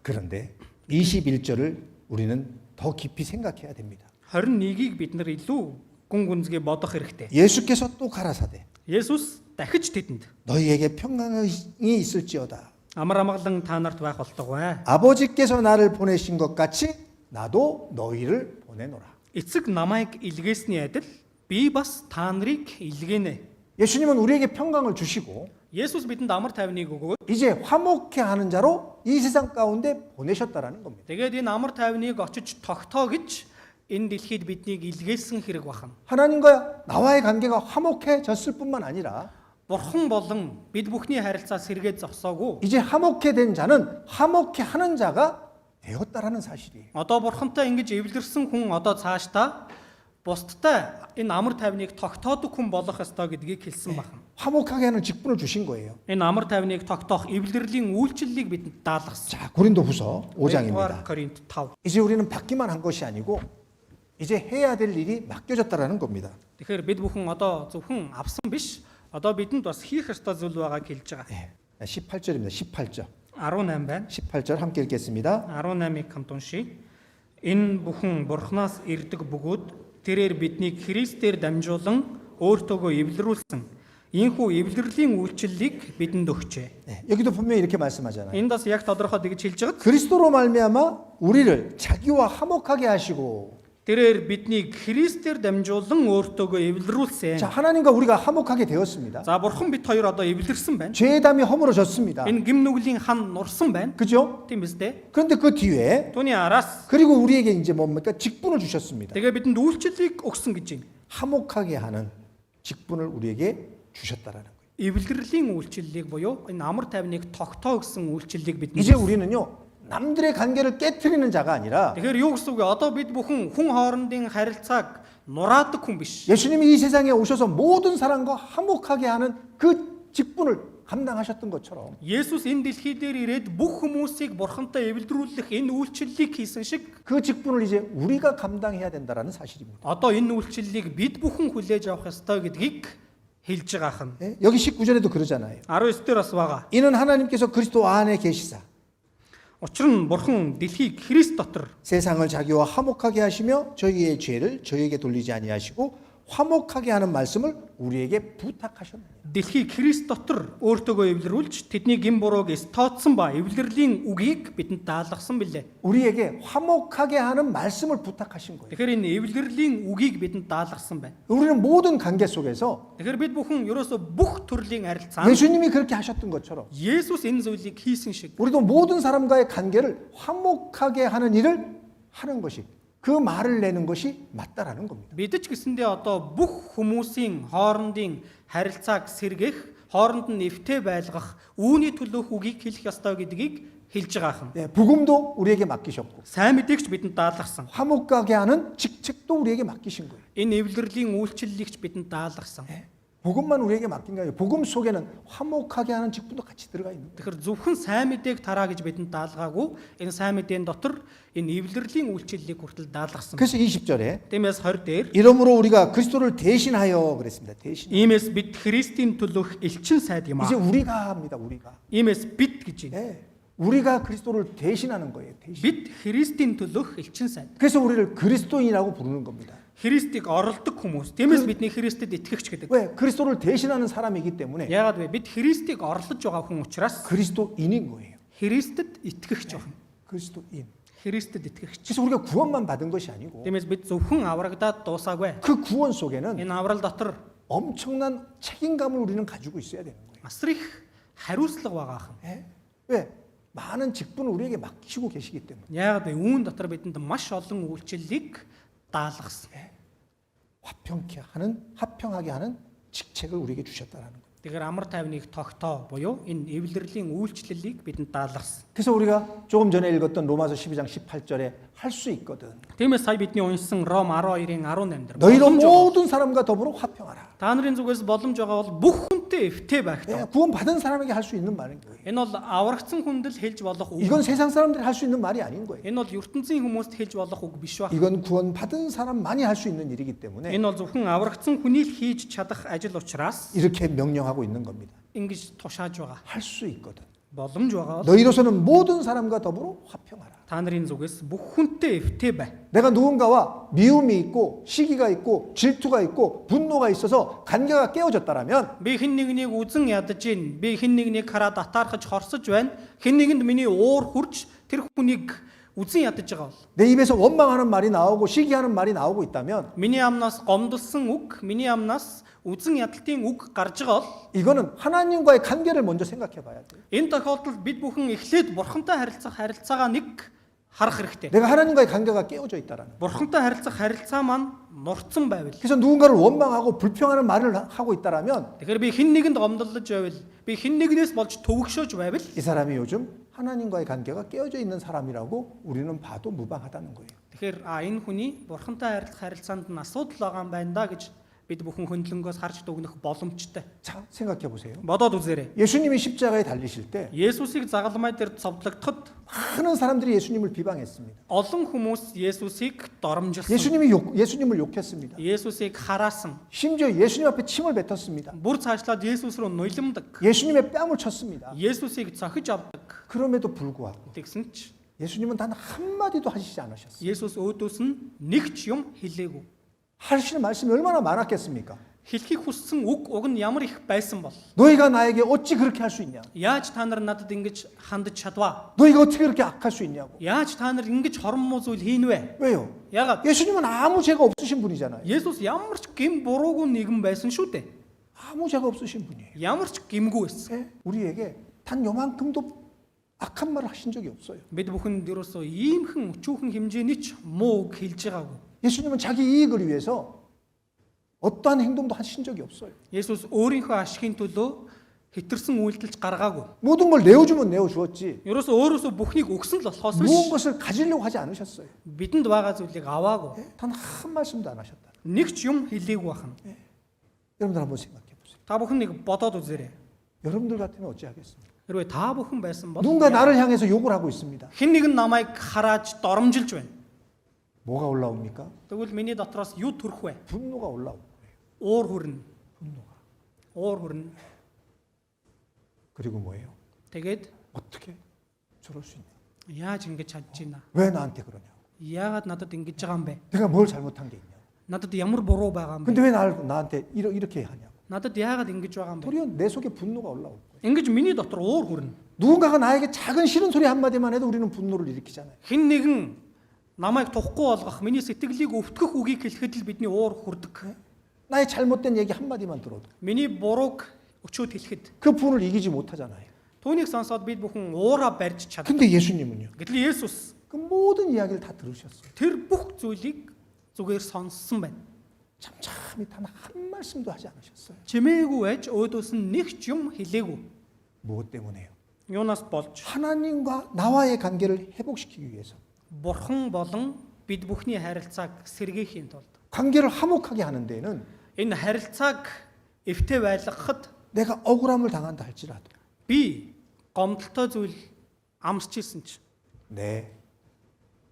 그런데 21절을 우리는 더 깊이 생각해야 됩니다. 21-ийг бид нар илүү гүн гүнзгий бодох хэрэгтэй. 예수께서 또 가라사대 Есүс дахиж тэдэнд 너희에게 평강이 있을지어다. амар амгалан та нарт байх болтугай. 아버지께서 나를 보내신 것 같이 나도 너희를 보내노라. Эцэг намайг илгээсний адил би бас та нарыг илгээнэ. 예수님은 우리에게 평강을 주시고 Есүс бидэнд амар тайвныг өгөөд 이제 화목해 하는 자로 이 세상 가운데 보내셨다라는 겁니다. тэгээд энэ амар тайвныг очиж тогтоо гэж энэ дэлхийд биднийг илгээсэн хэрэг бахан. 하나님과 나와의 관계가 화목해졌을 뿐만 아니라 Бурхан болон бид бүхний харилцаа сэргээд зогсоогүй. 이제 화목해 된 자는 화목해 하는 자가 되었다라는 사실이에요. Одоо бурхантай ингэж эвлэрсэн хүн одоо цаашдаа бусдтай энэ амар тайвныг тогтоодог хүн болох ёстой гэдгийг хэлсэн байна. 화목하게 하는 직분을 주신 거예요. Энэ амар тайвныг тогтоох эвлэрлийн үйлчлэлийг бидэнд даалгасан. 자, 고린도후서 5장입니다. Коринт 5. 이제 우리는 받기만 한 것이 아니고 이제 해야 될 일이 맡겨졌다라는 겁니다. Тэгэхээр бид бүхэн одоо зөвхөн авсан биш. Одоо бидэнд бас хийх ёстой зүйл байгааг хэлж байгаа. 네, 18절입니다. 18절. 18 байна. 18절 함께 읽겠습니다. 18-ыг хамт уншийе. Энэ бүхэн Бурханаас ирдэг бөгөөд тэрээр биднийг Христээр дамжуулан өөртөөгөө эвлэрүүлсэн. Ийхүү эвлэрлийн үйлчлэлийг бидэнд өгчээ. 네, 여기도 분명히 이렇게 말씀하잖아요. Энд бас яг тодорхой тэгж хэлж байгаа. 그리스도로 말미암아 우리를 자기와 화목하게 하시고 тэрээр биднийг Христээр дамжуулан өөртөөгөө эвлэрүүлсэн. 자, 하나님과 우리가 화목하게 되었습니다. За бурхан бид хоёр одоо эвлэрсэн байна. 죄의 담이 허물어졌습니다. Энэ гим нүглийн хан нурсан байна. 그죠? Тийм биз дээ? 그런데 그 뒤에 Түүний араас 그리고 우리에게 이제 뭡니까? 직분을 주셨습니다. тэгээ бидэнд үйлчлэлийг өгсөн гэж байна. 화목하게 하는 직분을 우리에게 주셨다라는 거예요. Эвлэрлийн үйлчлэлийг буюу энэ амар тайвныг тогтоо өгсөн үйлчлэлийг бидэнд. 이제 우리는요. 남들의 관계를 깨트리는 자가 아니라 Тэгэхээр юу гэсэн үг вэ? Одоо бид бүхэн хүн хоорондын харилцааг нураадаг хүн биш. 예수님이 이 세상에 오셔서 모든 사람과 화목하게 하는 그 직분을 감당하셨던 것처럼 Есүс энэ дэлхий дээр ирээд бүх хүмүүсийг бурхантай эвлэрүүлэх энэ үйлчлэлийг хийсэн шиг 그 직분을 이제 우리가 감당해야 된다라는 사실입니다. одоо энэ үйлчлэлийг бид бүхэн хүлээж авах ёстой гэдгийг хэлж байгаа хан. 예? 여기 19절에도 그러잖아요. 19 дээр бас байгаа. 이는 하나님께서 그리스도 안에 계시사 Учир нь бурхан дэлхийг Христ дотор 세상을 자기와 화목하게 하시며 저희의 죄를 저희에게 돌리지 아니하시고 화목하게 하는 말씀을 우리에게 부탁하셨느니라. дэлхийг Христ дотор өөртөөгөө эвлэрүүлж тэдний гин бурууг тооцсон ба эвлэрлийн үгийг бидэнд даалгасан билээ. 우리에게 화목하게 하는 말씀을 부탁하신 거예요. Тэгэхээр энэ эвлэрлийн үгийг бидэнд даалгасан байна. 우리는 모든 관계 속에서 Тэгэхээр бид бүхэн ерөөсө бүх төрлийн харилцаа 예수님이 그렇게 하셨던 것처럼 Есүс энэ зүйлийг хийсэн шиг 우리도 모든 사람과의 관계를 화목하게 하는 일을 하는 것이 그 말을 내는 것이 맞다라는 겁니다. бид ч гэсэндээ одоо бүх хүмүүсийн хоорондын харилцааг сэргэх, хооронд нь нэвтэй байлгах, үүний төлөөх үгийг хэлэх ёстой гэдгийг хэлж байгаа юм. 네, 복음도 우리에게 맡기셨고 Сайн мэдээгч бидэнд даалгасан. 화목하게 하는 직책도 우리에게 맡기신 거예요. Энэ эвлэрлийн үйлчлэлийг ч бидэнд даалгасан. 복음만 우리에게 맡긴 게 아니에요. 복음 속에는 화목하게 하는 직분도 같이 들어가 있는 거예요. Тэгэхээр зөвхөн сайн мэдээг тараа гэж бидэнд даалгаагүй. Энэ сайн мэдээний дотор энэ эвлэрлийн үйлчлэлийг хүртэл даалгасан. 그래서 20절에 Тиймээс 20 дээр 이러므로 우리가 그리스도를 대신하여 그랬습니다. 대신. иймээс бид Христийн төлөөх элчин сайд юм 이제 аа. 우리가 합니다. 우리가. Иймээс бид гэж байна. 네, 우리가 그리스도를 대신하는 거예요. 대신. Бид Христийн төлөөх элчин сайд. 그래서 우리를 그리스도인이라고 부르는 겁니다. Христийг оролдог хүмүүс. Тиймээс бидний Христэд итгэгч гэдэг. 왜? 그리스도를 대신하는 사람이기 때문에 Яагаад вэ? Бид Христийг орлож байгаа хүн учраас 그리스도인인 거예요. Христэд итгэгч байна. 그리스도인. Христэд итгэгч. 그래서 우리가 구원만 받은 것이 아니고 Тиймээс бид зөвхөн аврагдаад дуусаагүй. 그 구원 속에는 Энэ аврал дотор 엄청난 책임감을 우리는 가지고 있어야 되는 거예요. асар их хариуцлага байгаа юм. 예? 왜? 많은 직분을 우리에게 맡기시고 계시기 때문에 Яагаад вэ? Үүн дотор бидэнд маш олон үйлчлэлийг даалгасан. 화평하게 하는 직책을 우리에게 주셨다라는 거예요. Тэгэхээр амар тайвныг тогтоо буюу энэ эвлэрлийн үйлчлэлийг бидэнд даалгасан. 그래서 우리가 조금 전에 읽었던 로마서 12장 18절에 할 수 있거든. Тиймээс сая бидний уншсан Ром 12-ийн 18 дээр 너희로 боломж байгаа. 모든 사람과 더불어 화평하라. Та нарын зүгээс боломж байгаа бол бүх хүнтэй эвтэй байх 예, тав. 구원 받은 사람에게 할 수 있는 말인 거예요. Энэ бол аврагдсан хүндэл хэлж болох үг. 이건 세상 사람들이 할 수 있는 말이 아닌 거예요. Энэ бол ертөнцийн хүмүүст хэлж болох үг биш ба. 이건 구원 받은 사람만이 할 수 있는 일이기 때문에 Энэ бол зөвхөн аврагдсан хүний л хийж чадах ажил учраас 이렇게 명령하고 있는 겁니다. ингэж тушааж байгаа. 할 수 있거든. боломж байгаа бол 너희로서는 모든 사람과 더불어 화평하라. та нарын зүгээс бүх хүнтэй эвтэй бай. 내가 누군가와 미움이 있고 시기가 있고 질투가 있고 분노가 있어서 관계가 깨어졌다라면 Би хэн нэгнийг үзэн ядаж гин. Би хэн нэгнийг хараад атаархаж хорсож байна. Хэн нэгэнд миний уур хурж тэр хүнийг үзэн ядаж байгаа бол 내 입에서 원망하는 말이 나오고 시기하는 말이 나오고 있다면 миний амнаас гомдолсон үг, миний амнаас үзэн ядалтын үг гарч байгаа бол 이거는 하나님과의 관계를 먼저 생각해 봐야 돼요. энэ тохиолдолд бид бүхэн эхлээд бурхантай харилцах харилцаагаа нэг харах хэрэгтэй. 내가 하나님과의 관계가 깨어져 있다라는. бурхантай харилцах харилцаа маань нурцсан байвал. 그래서 누군가를 원망하고 불평하는 말을 하고 있다라면 Тэгэхээр би хэн нэгэнд гомдолж байвал, би хэн нэгнээс болж төвөгшөөж байвал 이 사람이 요즘 하나님과의 관계가 깨어져 있는 사람이라고 우리는 봐도 무방하다는 거예요. тэгэхээр энэ хүний бурхантай харилцах харилцаанд нь асуудал байгаа юм байна да гэж бид бүхэн хөндлөнгөөс харж дүгнэх боломжтой. 자, 생각해 보세요. бодоод үзээрэй. 예수님이 십자가에 달리실 때 Есүсийг загалмай дээр цовдлогдоход 많은 사람들이 예수님을 비방했습니다. олон хүмүүс Есүсийг доромжилсан. 예수님을 욕했습니다. Есүсийг хараасан. 심지어 예수님 앞에 침을 뱉었습니다. бүр цаашлаад Есүс рүү нулимдаг. 예수님의 뺨을 쳤습니다. Есүсийг цохиж авдаг. 그럼에도 불구하고 Тэгсэн ч 예수님은 단 한마디도 하시지 않으셨어요. Есүс өөдөөс нь нэг ч юм хэлээгүй. 하시는 말씀이 얼마나 많았겠습니까? Хэлхийг хүссэн уг нь ямар их байсан бол 너희가 나에게 어찌 그렇게 할 수 있냐? яаж та нар надад ингэж хандаж чадваа? 너희가 어떻게 그렇게 악할 수 있냐고? Яаж та нар ингэж хормоо зүйл хийн вэ? 왜요? Ягаад? 예수님은 아무 죄가 없으신 분이잖아요. Есүс ямар ч гим буруугүй нэгэн байсан шүү дээ. 아무 죄가 없으신 분이에요. Ямар ч гимгүй байсан. 예? 우리에게 단 요만큼도 악한 말을 하신 적이 없어요. Бид бүхэнд ерөөсөө иймхэн өчүүхэн хэмжээний ч муу үг хэлж байгаагүй. 예수님은 자기 이익을 위해서 어떠한 행동도 하신 적이 없어요. Есүс өөрийнхөө ашигын төлөө хэтэрсэн үйлдэлж гаргаагүй. 모든 걸 내어주면 내어주었지. Ерөөсөө өөрөөсөө бүхнийг өгсөн л болохоос 무언 биш. 것을 가지려고 하지 않으셨어요. Бидэнд байгаа зүйлийг аваагүй. 예? 단 한 말씀도 안 하셨다. Нэг ч юм хэлээгүй бахна. 여러분들 한번 생각해 보세요. Та бүхэн нэг бодоод үзээрэй. 여러분들 같으면 어찌하겠습니까? Хэрвээ та бүхэн байсан бол 누군가 나를 향해서 욕을 하고 있습니다. хэн нэгэн намайг харааж доромжилж байна. 뭐가 올라옵니까? Тэгвэл миний дотроос юу төрөх вэ? 분노가 올라오고 Уур хүрнэ. 분노가. Уур хүрнэ. 그리고 뭐예요? Тэгээд 어떻게 저럴 수 있냐? яаж ингэж чадж байна? 왜 나한테 그러냐고? Яагаад надад ингэж байгаа юм бэ? 내가 뭘 잘못한 게 있냐? Надад ямар буруу байгаа юм бэ? 근데 왜 나한테 이렇게 하냐고? Надад яагаад ингэж байгаа юм бэ? 도리어 내 속에 분노가 올라올 거예요. Ингэж миний дотор уур хүрнэ. 누군가가 나에게 작은 싫은 소리 한마디만 해도 우리는 분노를 일으키잖아요. Хэн нэгэн намайг тухгүй болгох, миний сэтгэлийг өвтгөх үгийг хэлэхэд л бидний уур хүрдэг. 나의 잘못된 얘기 한마디만 들어도 Миний бурууг өчөөд хэлэхэд 그 분을 이기지 못하잖아요. түүнийг сонсоод бид бүхэн уураа барьж чаддаг. 근데 예수님은요? Гэтэл Есүс 그 모든 이야기를 다 들으셨어요. тэр бүх зүйлийг зүгээр сонссон байна. 참참히 단 한 말씀도 하지 않으셨어요. Чимээгүй байж өөдөөс нь нэг ч юм хэлээгүй. 무엇 때문에요? Юунаас болж 하나님과 나와의 관계를 회복시키기 위해서 бурхан болон бид бүхний харилцааг сэргээхийн тулд 관계를 화목하게 하는 데에는 энэ харилцааг эвтэй байлгахад 내가 억울함을 당한다 할지라도 би гомдолтой зүйл амсч ирсэн ч 내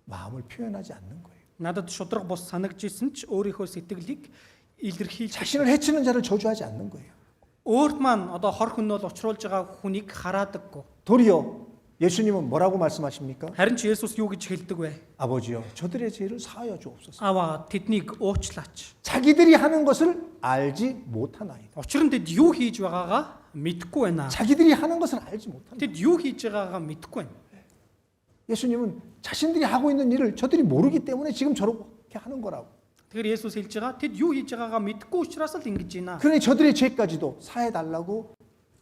마음을 표현하지 않는 거예요. надад шудраг бус санагдж ирсэн ч өөрийнхөө сэтгэлийг илэрхийлж 자신을 해치는 자를 저주하지 않는 거예요. өөрт маань одоо хор хөнөөл учруулж байгаа хүнийг хараадаггүй. 도리어 예수님은 뭐라고 말씀하십니까? Харин ч Есүс юу гэж хэлдэг вэ? 아버지여 저들의 죄를 사하여 주옵소서. Аваа тэднийг уучлаач. 자기들이 하는 것을 알지 못하나이다. Учир нь тэд юу хийж байгаагаа мэдэхгүй байна. 자기들이 하는 것을 알지 못한다. Тэд юу хийж байгаагаа мэдэхгүй байна. 예수님은 자신들이 하고 있는 일을 저들이 모르기 때문에 지금 저렇게 하는 거라고. Тэгэхээр Есүс хэлж байгаа тэд юу хийж байгаагаа мэдэхгүй учраас л ингэж байна. 그러니 저들의 죄까지도 사해 달라고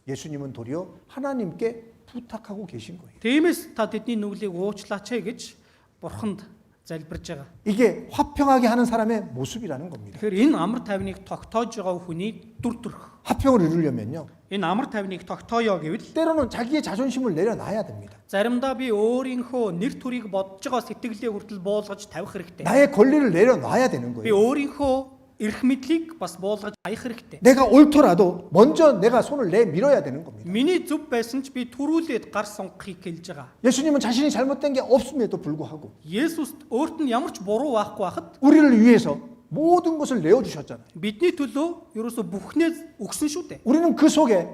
예수님은 도리어 하나님께 부탁하고 계신 거예요. Тиймээс та тэдний нүглийг уучлаач гэж бурханд залбирж байгаа. 이게 화평하게 하는 사람의 모습이라는 겁니다. Тэгэхээр энэ амар тайвныг тогтоож байгаа хүний дүр төрх. 화평을 이루려면요. Энэ амар тайвныг тогтооё гэвэл 때로는 자기의 자존심을 내려놔야 됩니다. заримдаа би өөрийнхөө нэр төрийг бодож байгаа сэтгэлээ хүртэл буулгаж тавих хэрэгтэй. 나의 권리를 내려놔야 되는 Би 거예요. өөрийнхөө эрх мэдлийг бас буулгаж аях хэрэгтэй. 내가 옳더라도 먼저 내가 손을 내밀어야 되는 겁니다. Миний зөв байсан ч би түрүүлээд гар сунгахыг хэлж байгаа. 예수님은 자신이 잘못된 게 없음에도 불구하고 Есүс өөрт нь ямар ч буруу байхгүй хахад 우리를 위해서 모든 것을 내어주셨잖아요. бидний төлөө ерөөсө бүхнээ өгсөн шүү дээ. 우리는 그 속에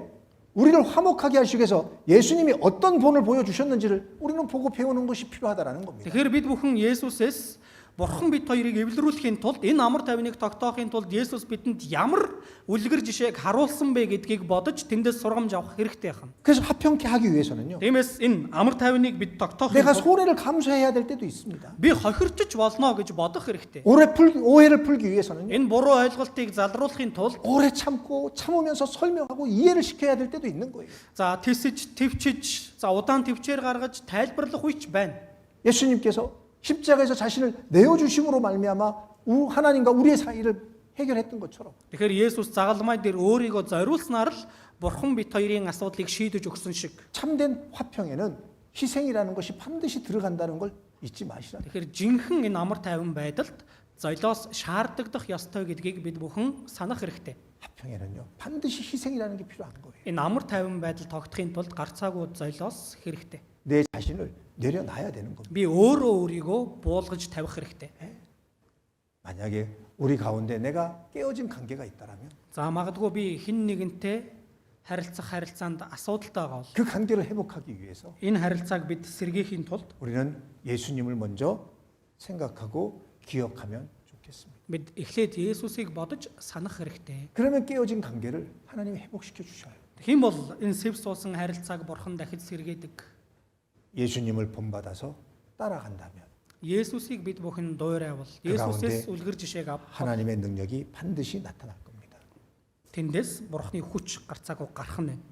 우리를 화목하게 하시기 위해서 예수님이 어떤 본을 보여주셨는지를 우리는 보고 배우는 것이 필요하다라는 겁니다. Тэгэхээр бид бүхэн Есүсээс Бурхан бид хоёрыг эвлэрүүлэхийн тулд энэ амар тайвныг тогтоохын тулд Есүс бидэнд ямар үлгэр жишээг харуулсан бэ гэдгийг бодож тэндээс сургамж авах хэрэгтэй байна. 그래서 화평케 하기 위해서는요. Тиймээс энэ амар тайвныг бид тогтоохын 내가 тулд 손해를 감수해야 될 때도 있습니다. би хохирчж болно гэж бодох хэрэгтэй. 오해를 풀기 위해서는요. Энэ буруу ойлголтыг залруулахын тулд 오래 참으면서 설명하고 이해를 시켜야 될 때도 있는 거예요. за тэсэж, твчиж, за удаан твчээр гаргаж тайлбарлах үеч байна. 예수님께서 십자가에서 자신을 내어주심으로 말미암아 하나님과 우리의 사이를 해결했던 것처럼 Тэгэхээр Есүс загалмай дээр өөрийгөө зориулснаар л Бурхан бид хоёрын асуудлыг шийдэж өгсөн шиг. 참된 화평에는 희생이라는 것이 반드시 들어간다는 걸 잊지 마시라. Тэгэхээр жинхэнэ энэ амар тайван байдалд золиос шаардагдах ёстой гэдгийг бид бүхэн санах хэрэгтэй. 화평에는요. 반드시 희생이라는 게 필요한 거예요. Энэ амар тайван байдал тогтохын тулд гарцаагүй золиос хэрэгтэй. 내 자신을 내려놔야 되는 겁니다. Би өөрийгөө буулгаж тавих хэрэгтэй. 만약에 우리 가운데 내가 깨어진 관계가 있다라면 За магадгүй би хэн нэгэнтэй харилцах харилцаанд асуудалтай байгаа бол 그 관계를 회복하기 위해서 энэ харилцааг бид сэргээхийн тулд 우리는 예수님을 먼저 생각하고 기억하면 좋겠습니다. бид эхлээд Есүсийг бодож санах хэрэгтэй. 그러면 깨어진 관계를 하나님이 회복시켜 주셔요. Хэн бол энэ сэв суусан харилцааг Бурхан дахиж сэргээдэг. 예수님을 본받아서 따라간다면 Есүсийг бид бүхэн дуурайвал Есүсээс үлгэр жишээг авах 하나님의 능력이 반드시 나타날 겁니다. тэндээс Бурханы хүч гарцаагүй гарах нь байна.